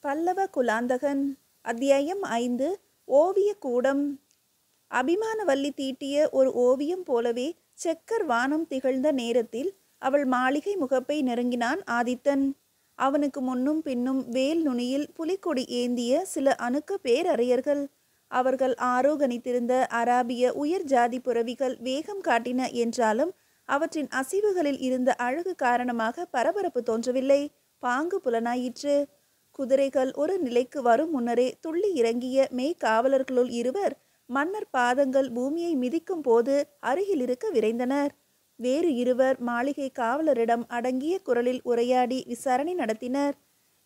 பல்லவ குலாந்தகன். அத்தியாயம் 5. ஓவிய கூடம். அபிமானவல்லி தீட்டிய ஒரு ஓவியம் போலவே செக்கர் வானம் திகழ்ந்த நேரத்தில் அவள் மாளிகை முகப்பை நெருங்கினான் ஆதித்தன். அவனுக்கு முன்னும் பின்னும் வேல் நுனியில் புலிக்கொடி ஏந்திய சில அணுக்க பேரறையர்கள். அவர்கள் ஆரோகணித்திருந்த அராபிய உயர் ஜாதி புரவிகள் வேகம் காட்டின என்றாலும் அவற்றின் அசைவுகளில் இருந்த அழகு காரணமாக பரபரப்பு தோன்றவில்லை. பாங்கு புலனாயிற்று. குதிரைகள் ஒரு நிலைக்கு வரும் முன்னரே துள்ளி இறங்கிய மெய்காவலர்களுள் இருவர் மன்னர் பாதங்கள் பூமியை மிதிக்கும் போது அருகில் இருக்க விரைந்தனர். வேறு இருவர் மாளிகை காவலரிடம் அடங்கிய குரலில் உரையாடி விசாரணை நடத்தினர்.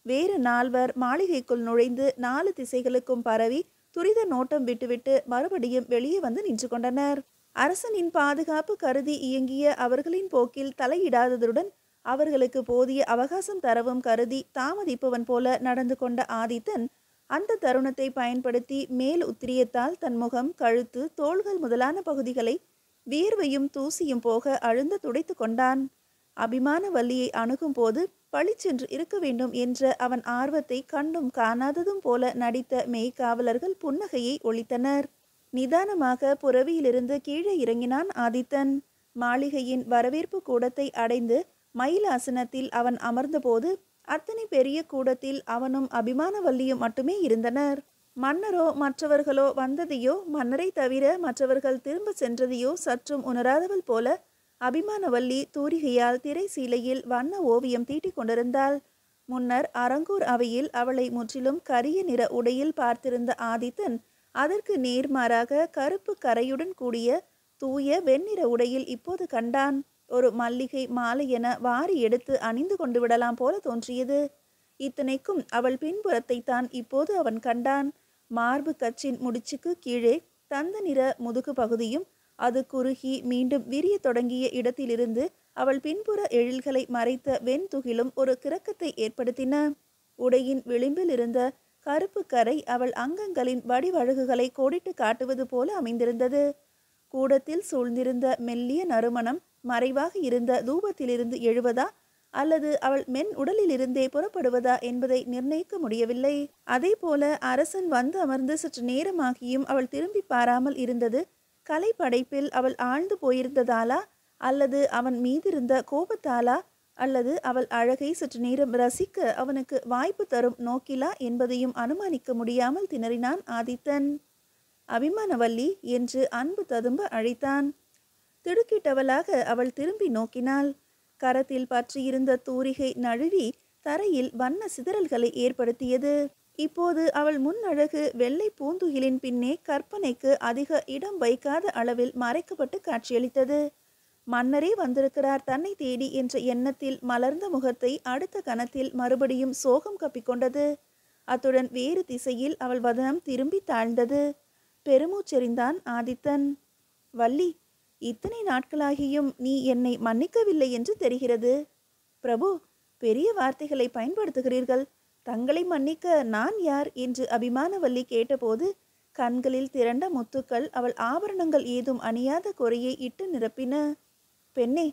வேறு 4 மாளிகைக்குள் நுழைந்து 4 திசைகளுக்கும் பரவி துரித நோட்டம் விட்டுவிட்டு மறுபடியும் வெளியே வந்து நின்று கொண்டனர். அரசனின் பாதுகாப்பு கருதி இயங்கிய அவர்களின் போக்கில் தலையிடாததுடன் அவர்களுக்கு போதிய அவகாசம் தரவும் கருதி தாமதிப்பவன் போல நடந்து கொண்ட ஆதித்தன் அந்த தருணத்தை பயன்படுத்தி மேல் உத்திரியத்தால் தன் முகம், கழுத்து, தோள்கள் முதலான பகுதிகளை வியர்வையும் தூசியும் போக அழுந்த துடைத்து கொண்டான். அபிமானவல்லியை அணுகும் போது பளிச்சென்று இருக்க வேண்டும் என்ற அவன் ஆர்வத்தை கண்டும் காணாததும் போல நடித்த மெய்காவலர்கள் புன்னகையை ஒளித்தனர். நிதானமாக புரவியிலிருந்து கீழே இறங்கினான் ஆதித்தன். மாளிகையின் வரவேற்பு கூடத்தை அடைந்து மயிலாசனத்தில் அவன் அமர்ந்தபோது அத்தனை பெரிய கூடத்தில் அவனும் அபிமானவல்லியும் மட்டுமே இருந்தனர். மன்னரோ மற்றவர்களோ வந்ததையோ மன்னரை தவிர மற்றவர்கள் திரும்ப சென்றதையோ சற்றும் உணராதவள் போல அபிமானவல்லி தூரிகையால் திரை சீலையில் வண்ண ஓவியம் தீட்டிக் கொண்டிருந்தாள். முன்னர் அரங்கூர் அவையில் அவளை முற்றிலும் கரிய நிற உடையில் பார்த்திருந்த ஆதித்தன் அதற்கு நேர்மாறாக கருப்பு கரையுடன் கூடிய தூய வெண்ணிற உடையில் இப்போது கண்டான். ஒரு மல்லிகை மாலை என வாரி எடுத்து அணிந்து கொண்டு விடலாம் போல தோன்றியது. இத்தனைக்கும் அவள் பின்புறத்தை தான் இப்போது அவன் கண்டான். மார்பு கச்சின் முடிச்சுக்கு கீழே தந்த நிற முதுகு பகுதியும் அது குறுகி மீண்டும் விரிய தொடங்கிய இடத்திலிருந்து அவள் பின்புற எழில்களை மறைத்த வெண்துகிலும் ஒரு கிறக்கத்தை ஏற்படுத்தின. உடையின் விளிம்பில் இருந்த கருப்பு கரை அவள் அங்கங்களின் வடிவழகுகளை கோடிட்டு காட்டுவது போல அமைந்திருந்தது. கூடத்தில் சூழ்ந்திருந்த மெல்லிய நறுமணம் மறைவாக இருந்த தூபத்திலிருந்து எழுவதா அல்லது அவள் மென் உடலிலிருந்தே புறப்படுவதா என்பதை நிர்ணயிக்க முடியவில்லை. அதே போல அரசன் வந்து அமர்ந்து சற்று நேரமாகியும் அவள் திரும்பி பாராமல் இருந்தது கலை படைப்பில் அவள் ஆழ்ந்து போயிருந்ததாலா அல்லது அவன் மீதிருந்த கோபத்தாலா அல்லது அவள் அழகை சற்று நேரம் ரசிக்க அவனுக்கு வாய்ப்பு தரும் நோக்கிலா என்பதையும் அனுமானிக்க முடியாமல் திணறினான் ஆதித்தன். அபிமானவல்லி என்று அன்பு ததும்ப அழைத்தான். திடுக்கிட்டவளாக அவள் திரும்பி நோக்கினாள். கரத்தில் பற்றியிருந்த தூரிகை நழுவி தரையில் வண்ண சிதறல்களை ஏற்படுத்தியது. இப்போது அவள் முன் அழகு வெள்ளை பூந்துகிலின் பின்னே கற்பனைக்கு அதிக இடம் வைக்காத அளவில் மறைக்கப்பட்டு காட்சியளித்தது. மன்னரே வந்திருக்கிறார் தன்னை தேடி என்ற எண்ணத்தில் மலர்ந்த முகத்தை அடுத்த கணத்தில் மறுபடியும் சோகம் கப்பிக்கொண்டது. அத்துடன் வேறு திசையில் அவள் வதனம் திரும்பி தாழ்ந்தது. பெருமூச்செறிந்தான் ஆதித்தன். வள்ளி, இத்தனை நாட்களாகியும் நீ என்னை மன்னிக்கவில்லை என்று தெரிகிறது. பிரபு, பெரிய வார்த்தைகளை பயன்படுத்துகிறீர்கள். தங்களை மன்னிக்க நான் யார் என்று அபிமானவல்லி கேட்டபோது கண்களில் திரண்ட முத்துக்கள் அவள் ஆபரணங்கள் ஏதும் அணியாத குறையை இட்டு நிரப்பின. பெண்ணே,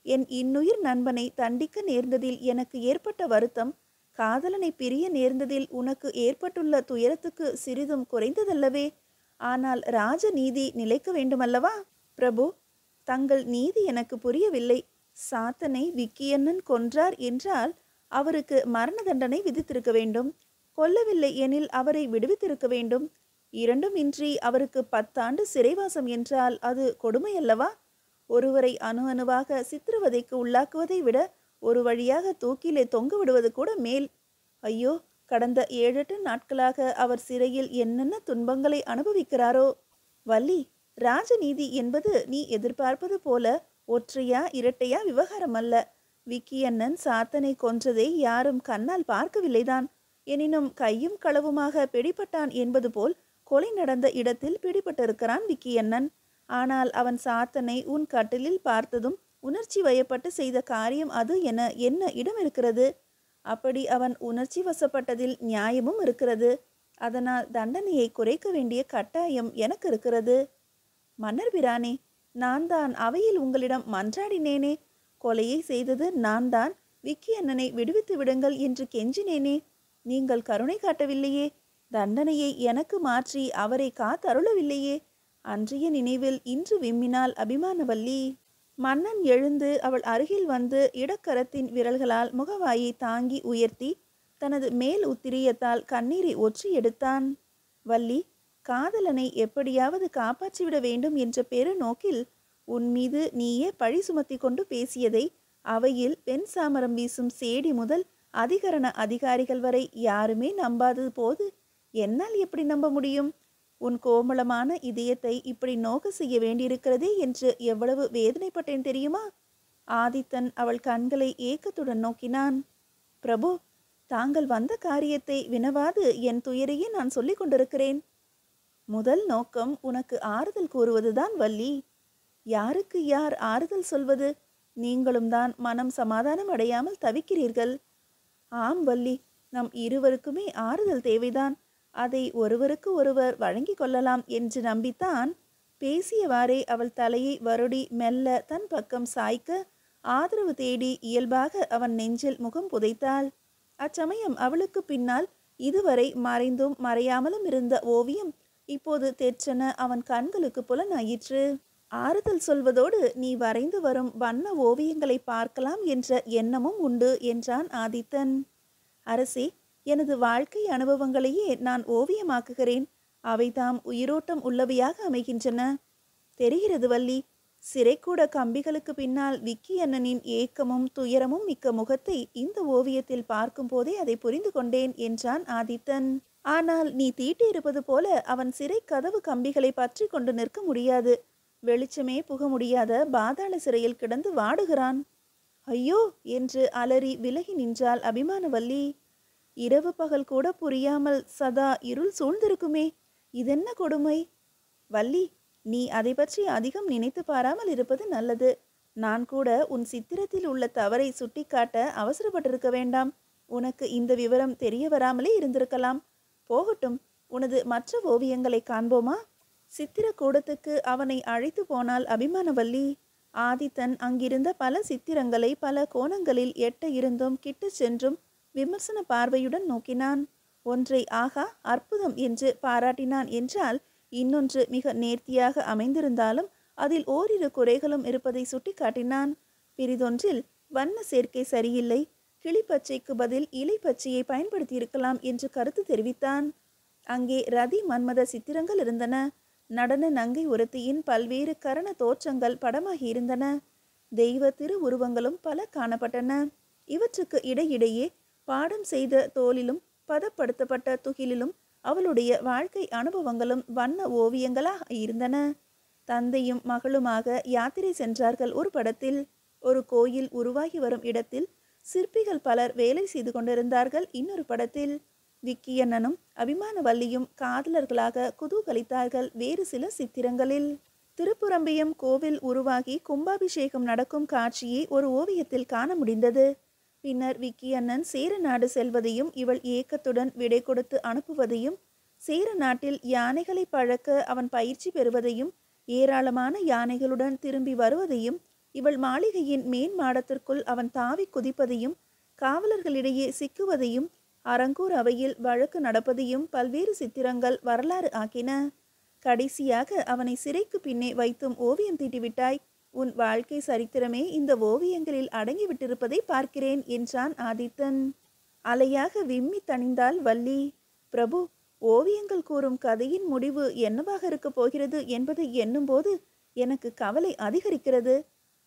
என் இன்னுயிர் நண்பனை தண்டிக்க நேர்ந்ததில் எனக்கு ஏற்பட்ட வருத்தம் காதலனை பிரிய நேர்ந்ததில் உனக்கு ஏற்பட்டுள்ள துயரத்துக்கு சிறிதும் குறைந்ததல்லவே. ஆனால் ராஜ நீதி நிலைக்க வேண்டுமல்லவா? பிரபு, தங்கள் நீதி எனக்கு புரியவில்லை. சாத்தனை விக்கியண்ணன் கொன்றார் என்றால் அவருக்கு மரண தண்டனை விதித்திருக்க வேண்டும். கொல்லவில்லை எனில் அவரை விடுவித்திருக்க வேண்டும். இரண்டும் இன்றி அவருக்கு 10 ஆண்டு சிறைவாசம் என்றால் அது கொடுமை அல்லவா? ஒருவரை அணு அணுவாக சித்திரவதைக்கு உள்ளாக்குவதை விட ஒரு வழியாக தூக்கிலே தொங்க விடுவது கூட மேல். ஐயோ, கடந்த 7-8 நாட்களாக அவர் சிறையில் என்னென்ன துன்பங்களை அனுபவிக்கிறாரோ. வள்ளி, ராஜநீதி என்பது நீ எதிர்பார்ப்பது போல ஒற்றையா இரட்டையா விவகாரம் அல்ல. விக்கியண்ணன் சாத்தனை கொன்றதை யாரும் கண்ணால் பார்க்கவில்லைதான். எனினும் கையும் களவுமாக பிடிபட்டான் என்பது போல் கொலை நடந்த இடத்தில் பிடிபட்டிருக்கிறான் விக்கியண்ணன். ஆனால் அவன் சாத்தனை உன் கட்டிலில் பார்த்ததும் உணர்ச்சி வயப்பட்டு செய்த காரியம் அது என என்ன இடம் இருக்கிறது? அப்படி அவன் உணர்ச்சி வசப்பட்டதில் நியாயமும் இருக்கிறது. அதனால் தண்டனையை குறைக்க வேண்டிய கட்டாயம் எனக்கு இருக்கிறது. மன்னர் பிரானே, நான் தான் அவையில் உங்களிடம் மன்றாடினேனே. கொலையை செய்தது நான் தான். விக்கி அண்ணனை விடுவித்து விடுங்கள் என்று கெஞ்சினேனே. நீங்கள் கருணை காட்டவில்லையே, தண்டனையை எனக்கு மாற்றி அவரை காத்தருளவில்லையே. அன்றைய நினைவில் இன்று விம்மினாள் அபிமானவல்லி. மன்னன் எழுந்து அவள் அருகில் வந்து இடக்கரத்தின் விரல்களால் முகவாயை தாங்கி உயர்த்தி தனது மேல் உத்திரியத்தால் கண்ணீரை ஒற்றி எடுத்தான். வள்ளி, காதலனை எப்படியாவது காப்பாற்றிவிட வேண்டும் என்ற பெரு நோக்கில் உன் மீது நீயே பழி சுமத்தி கொண்டு பேசியதை அவையில் பெண் சாமரம் வீசும் சேடி முதல் அதிகரண அதிகாரிகள் வரை யாருமே நம்பாதது போது என்னால் எப்படி நம்ப முடியும்? உன் கோமளமான இதயத்தை இப்படி நோக்க செய்ய வேண்டியிருக்கிறதே என்று எவ்வளவு வேதனைப்பட்டேன் தெரியுமா? ஆதித்தன் அவள் கண்களை ஏக்கத்துடன் நோக்கினான். பிரபு, தாங்கள் வந்த காரியத்தை வினவாது என் துயரையே நான் சொல்லிக் கொண்டிருக்கிறேன். முதல் நோக்கம் உனக்கு ஆறுதல் கூறுவதுதான் வள்ளி. யாருக்கு யார் ஆறுதல் சொல்வது? நீங்களும் தான் மனம் சமாதானம் அடையாமல் தவிக்கிறீர்கள். ஆம் வள்ளி, நம் இருவருக்குமே ஆறுதல் தேவைதான். அதை ஒருவருக்கு ஒருவர் வழங்கி கொள்ளலாம் என்று நம்பித்தான் பேசியவாறே அவள் தலையை வருடி மெல்ல தன் பக்கம் சாய்க்க ஆதரவு தேடி இயல்பாக அவன் நெஞ்சில் முகம் புதைத்தாள். அச்சமயம் அவளுக்கு பின்னால் இதுவரை மறைந்தும் மறையாமலும் இருந்த ஓவியம் இப்போது தெற்றென அவன் கண்களுக்கு புலனாயிற்று. ஆறுதல் சொல்வதோடு நீ வரைந்து வரும் வண்ண ஓவியங்களை பார்க்கலாம் என்ற எண்ணமும் உண்டு என்றான் ஆதித்தன். அரசே, எனது வாழ்க்கை அனுபவங்களையே நான் ஓவியமாக்குகிறேன். அவைதாம் உயிரோட்டம் உள்ளவையாக அமைகின்றன. தெரிகிறது வள்ளி. சிறைக்கூட கம்பிகளுக்கு பின்னால் விக்கி அண்ணனின் ஏக்கமும் துயரமும் மிக்க முகத்தை இந்த ஓவியத்தில் பார்க்கும் போதே அதை புரிந்து கொண்டேன் என்றான் ஆதித்தன். ஆனால் நீ தீட்டியிருப்பது போல அவன் சிறை கதவு கம்பிகளை பற்றி கொண்டு நிற்க முடியாது. வெளிச்சமே புக முடியாத பாதாள சிறையில் கிடந்து வாடுகிறான். ஐயோ என்று அலறி விலகி நின்றாள் அபிமானவல்லி. இரவு பகல் கூட புரியாமல் சதா இருள் சூழ்ந்திருக்குமே, இதென்ன கொடுமை? வள்ளி, நீ அதை பற்றி அதிகம் நினைத்து பாராமல் இருப்பது நல்லது. நான் கூட உன் சித்திரத்தில் உள்ள தவறை சுட்டிக்காட்ட அவசரப்பட்டிருக்க வேண்டாம். உனக்கு இந்த விவரம் தெரிய வராமலே இருந்திருக்கலாம். போகட்டும், உனது மற்ற ஓவியங்களை காண்போமா? சித்திரக்கூடத்துக்கு அவனை அழைத்து போனாள் அபிமானவல்லி. ஆதித்தன் அங்கிருந்த பல சித்திரங்களை பல கோணங்களில் எட்ட இருந்தும் கிட்டு சென்றும் விமர்சன பார்வையுடன் நோக்கினான். ஒன்றை ஆகா அற்புதம் என்று பாராட்டினான் என்றால் இன்னொன்று மிக நேர்த்தியாக அமைந்திருந்தாலும் அதில் ஓரிரு குறைகளும் இருப்பதை சுட்டி காட்டினான். பிரிதொன்றில் வண்ண சேர்க்கை சரியில்லை, கிளிப்பச்சைக்கு பதில் இலை பச்சையை பயன்படுத்தியிருக்கலாம் என்று கருத்து தெரிவித்தான். அங்கே ரதி மன்மத சித்திரங்கள் இருந்தன. நடன நங்கை ஒருத்தியின் பல்வேறு கரண தோற்றங்கள் படமாகி இருந்தன. தெய்வ திரு உருவங்களும் பல காணப்பட்டன. இவற்றுக்கு இடையிடையே பாடம் செய்த தோலிலும் பதப்படுத்தப்பட்ட துகிலிலும் அவளுடைய வாழ்க்கை அனுபவங்களும் வண்ண ஓவியங்களாக இருந்தன. தந்தையும் மகளுமாக யாத்திரை சென்றார்கள் ஒரு படத்தில். ஒரு கோயில் உருவாகி வரும் இடத்தில் சிற்பிகள் பலர் வேலை செய்து கொண்டிருந்தார்கள் இன்னொரு படத்தில். விக்கியண்ணனும் அபிமானவல்லியும் காதலர்களாக குதூகலித்தார்கள் வேறு சில சித்திரங்களில். திருப்புரம்பியம் கோவில் உருவாகி கும்பாபிஷேகம் நடக்கும் காட்சியை ஒரு ஓவியத்தில் காண முடிந்தது. பின்னர் விக்கியண்ணன் சேர நாடு செல்வதையும் இவள் ஏக்கத்துடன் விடை கொடுத்து அனுப்புவதையும், சேர நாட்டில் யானைகளை பழக்க அவன் பயிற்சி பெறுவதையும், ஏராளமான யானைகளுடன் திரும்பி வருவதையும், இவள் மாளிகையின் மேன் மாடத்திற்குள் அவன் தாவி குதிப்பதையும், காவலர்களிடையே சிக்குவதையும், அரங்கூர் அவையில் வழக்கு நடப்பதையும் பல்வேறு சித்திரங்கள் வரலாறு ஆக்கின. கடைசியாக அவனை சிறைக்கு பின்னே வைத்தும் ஓவியம் தீட்டிவிட்டாய். உன் வாழ்க்கை சரித்திரமே இந்த ஓவியங்களில் அடங்கிவிட்டிருப்பதை பார்க்கிறேன் என்றான் ஆதித்தன். அலையாக விம்மி தணிந்தாள் வள்ளி. பிரபு, ஓவியங்கள் கூறும் கதையின் முடிவு என்னவாக இருக்கப் போகிறது என்பதை எண்ணும்போது எனக்கு கவலை அதிகரிக்கிறது.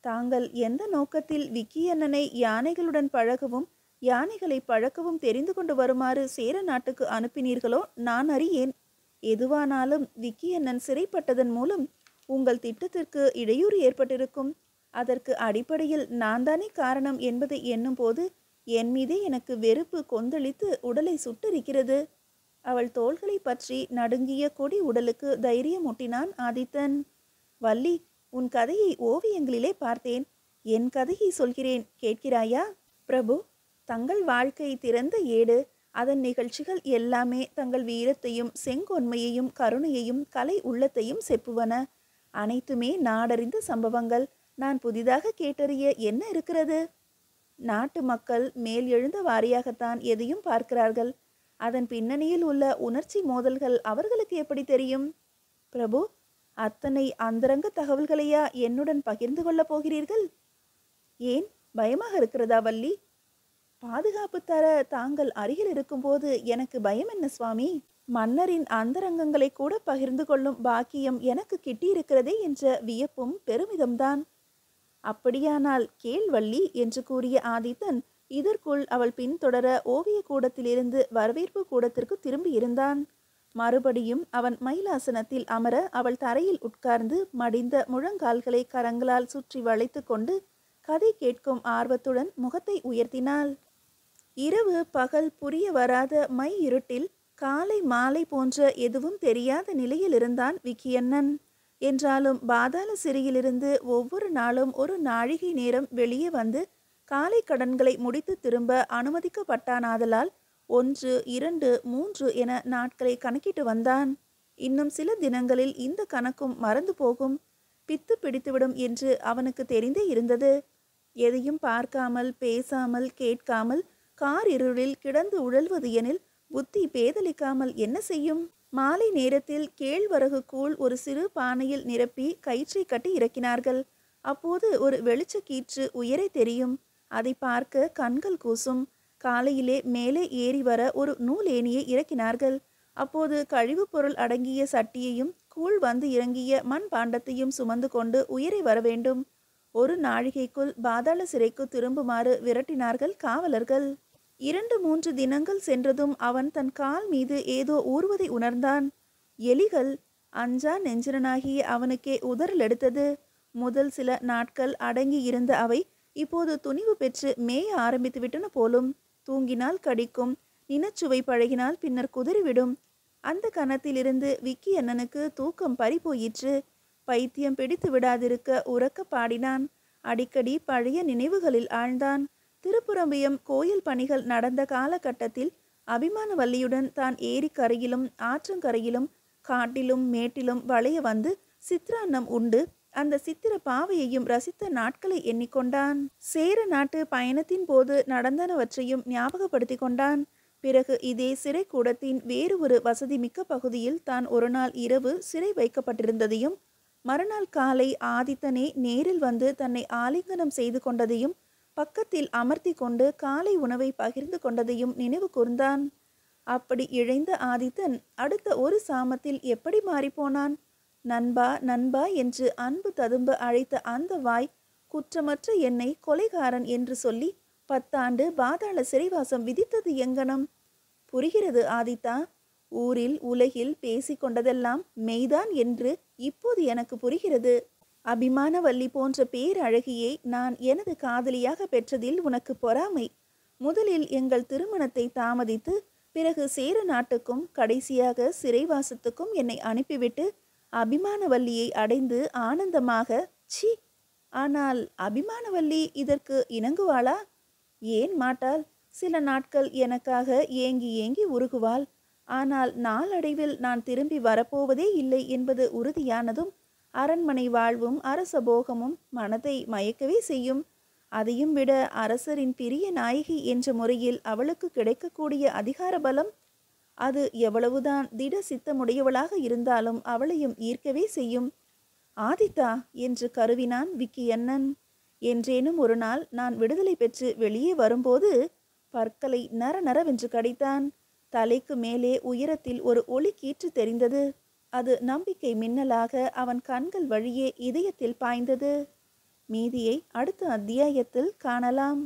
தாங்கள் எந்த நோக்கத்தில் விக்கியண்ணனை யானைகளுடன் பழகவும் யானைகளை பழக்கவும் தெரிந்து கொண்டு வருமாறு சேர நாட்டுக்கு அனுப்பினீர்களோ நான் அறியேன். எதுவானாலும் விக்கியண்ணன் சிறைப்பட்டதன் மூலம் உங்கள் திட்டத்திற்கு இடையூறு ஏற்பட்டிருக்கும். அதற்கு அடிப்படையில் நான் தானே காரணம் என்பதை எண்ணும் போது என் மீதே எனக்கு வெறுப்பு கொந்தளித்து உடலை சுட்டரிக்கிறது. அவள் தோள்களை பற்றி நடுங்கிய கொடி உடலுக்கு தைரியம் ஊட்டினான் ஆதித்தன். வள்ளி, உன் கதையை ஓவியங்களிலே பார்த்தேன். என் கதையை சொல்கிறேன், கேட்கிறாயா? பிரபு, தங்கள் வாழ்க்கை திறந்த ஏடு. அதன் நிகழ்ச்சிகள் எல்லாமே தங்கள் வீரத்தையும் செங்கொன்மையையும் கருணையையும் கலை உள்ளத்தையும் செப்புவன. அனைத்துமே நாடறிந்த சம்பவங்கள். நான் புதிதாக கேட்டறிய என்ன இருக்கிறது? நாட்டு மக்கள் மேல் எழுந்த வாரியாகத்தான் எதையும் பார்க்கிறார்கள். அதன் பின்னணியில் உள்ள உணர்ச்சி மோதல்கள் அவர்களுக்கு எப்படி தெரியும்? பிரபு, அத்தனை அந்தரங்க தகவல்களையா என்னுடன் பகிர்ந்து கொள்ளப் போகிறீர்கள்? ஏன், பயமாக இருக்கிறதா வள்ளி? பாதுகாப்பு தர தாங்கள் அருகில் இருக்கும்போது எனக்கு பயம் என்ன சுவாமி? மன்னரின் அந்தரங்கங்களை கூட பகிர்ந்து கொள்ளும் பாக்கியம் எனக்கு கிட்டியிருக்கிறதே என்ற வியப்பும் பெருமிதம்தான். அப்படியானால் கேள் வள்ளி என்று கூறிய ஆதித்தன் இதற்குள் அவள் பின்தொடர ஓவிய கூடத்திலிருந்து வரவேற்பு கூடத்திற்கு திரும்பி இருந்தான். மறுபடியும் அவன் மயிலாசனத்தில் அமர அவள் தரையில் உட்கார்ந்து மடிந்த முழங்கால்களை கரங்களால் சுற்றி வளைத்து கொண்டு கதை கேட்கும் ஆர்வத்துடன் முகத்தை உயர்த்தினாள். இரவு பகல் புரிய வராத மை இருட்டில் காலை மாலை போன்ற எதுவும் தெரியாத நிலையில் இருந்தான் விக்கியண்ணன். என்றாலும் பாதாள சிறையிலிருந்து ஒவ்வொரு நாளும் ஒரு நாழிகை நேரம் வெளியே வந்து காலை கடன்களை முடித்து திரும்ப அனுமதிக்கப்பட்டானாதலால் 1, 2, 3 என நாட்களை கணக்கிட்டு வந்தான். இன்னும் சில தினங்களில் இந்த கணக்கும் மறந்து போகும், பித்து பிடித்துவிடும் என்று அவனுக்கு தெரிந்தே இருந்தது. எதையும் பார்க்காமல் பேசாமல் கேட்காமல் கார் இருளில் கிடந்து உழல்வது எனில் புத்தி பேதலிக்காமல் என்ன செய்யும்? மாலை நேரத்தில் கேழ்வரகு கூழ் ஒரு சிறு பானையில் நிரப்பி கயிற்றை கட்டி இறக்கினார்கள். அப்போது ஒரு வெளிச்ச கீற்று உயரே தெரியும். அதை பார்க்க கண்கள் கூசும். காலையிலே மேலே ஏறி வர ஒரு நூலேணியை இறக்கினார்கள். அப்போது கழிவுப் பொருள் அடங்கிய சட்டியையும் கூழ் வந்து இறங்கிய மண் பாண்டத்தையும் சுமந்து கொண்டு உயரே வர வேண்டும். ஒரு நாழிகைக்குள் பாதாள சிறைக்கு திரும்புமாறு விரட்டினார்கள் காவலர்கள். 2, 3 தினங்கள் சென்றதும் அவன் தன் கால் மீது ஏதோ ஊறுவதை உணர்ந்தான். எலிகள் அஞ்சா நெஞ்சனாகிய அவனுக்கே உதறல் எடுத்தது. முதல் சில நாட்கள் அடங்கி இருந்த அவை இப்போது துணிவு பெற்று மேய ஆரம்பித்து விட்டன போலும். தூங்கினால் கடிக்கும், நினச்சுவை பழகினால் பின்னர் குதறிவிடும். அந்த கணத்திலிருந்து விக்கி அண்ணனுக்கு தூக்கம் பறிபோயிற்று. பைத்தியம் பிடித்து விடாதிருக்க உறக்க பாடினான். அடிக்கடி பழைய நினைவுகளில் ஆழ்ந்தான். திருப்புறம்பியம் கோயில் பணிகள் நடந்த காலகட்டத்தில் அபிமானவல்லியுடன் தான் ஏரிக்கரையிலும் ஆற்றங்கரையிலும் காட்டிலும் மேட்டிலும் வளைய வந்து சித்திரான்னம் உண்டு அந்த சித்திர பாவையையும் ரசித்த நாட்களை எண்ணிக்கொண்டான். சேர நாட்டு பயணத்தின் போது நடந்தனவற்றையும் ஞாபகப்படுத்தி கொண்டான். பிறகு இதே சிறை கூடத்தின் வேறு ஒரு வசதி மிக்க பகுதியில் தான் ஒரு நாள் இரவு சிறை வைக்கப்பட்டிருந்ததையும் மறுநாள் காலை ஆதித்தனே நேரில் வந்து தன்னை ஆலிங்கனம் செய்து கொண்டதையும் பக்கத்தில் அமர்த்தி கொண்டு காலை உணவை பகிர்ந்து கொண்டதையும் நினைவு கூர்ந்தான். அப்படி இழைந்த ஆதித்தன் அடுத்த ஒரு சாமத்தில் எப்படி மாறிப்போனான்? நண்பா நண்பா என்று அன்பு ததும்ப அழைத்த அந்த வாய் குற்றமற்ற என்னை கொலைகாரன் என்று சொல்லி 10 ஆண்டு பாதாள சிறைவாசம் விதித்தது எங்கனம்? புரிகிறது ஆதித்தா. ஊரில் உலகில் பேசி கொண்டதெல்லாம் மெய்தான் என்று இப்போது எனக்கு புரிகிறது. அபிமானவல்லி போன்ற பேரழகியை நான் எனது காதலியாக பெற்றதில் உனக்கு பொறாமை. முதலில் எங்கள் திருமணத்தை தாமதித்து பிறகு சேர நாட்டுக்கும் கடைசியாக சிறைவாசத்துக்கும் என்னை அனுப்பிவிட்டு அபிமானவல்லியை அடைந்து ஆனந்தமாக சி. ஆனால் அபிமானவல்லி இதற்கு இணங்குவாளா? ஏன் மாட்டாள்? சில நாட்கள் எனக்காக ஏங்கி ஏங்கி உருகுவாள். ஆனால் நாளடைவில் நான் திரும்பி வரப்போவதே இல்லை என்பது உறுதியானதும் அரண்மனை வாழ்வும் அரசபோகமும் மனதை மயக்கவே செய்யும். அதையும் விட அரசரின் பிரிய நாயகி என்ற முறையில் அவளுக்கு கிடைக்கக்கூடிய அதிகார பலம், அது எவ்வளவுதான் திட சித்தமுடையவளாக இருந்தாலும் அவளையும் ஈர்க்கவே செய்யும். ஆதித்தா என்று கருவினான் விக்கியண்ணன். என்றேனும் ஒரு நாள் நான் விடுதலை பெற்று வெளியே வரும்போது பற்களை நர நரவென்று கடித்தான். தலைக்கு மேலே உயரத்தில் ஒரு ஒளி கீற்று தெரிந்தது. அது நம்பிக்கை மின்னலாக அவன் கண்கள் வழியே இதயத்தில் பாய்ந்தது. மீதியை அடுத்த அத்தியாயத்தில் காணலாம்.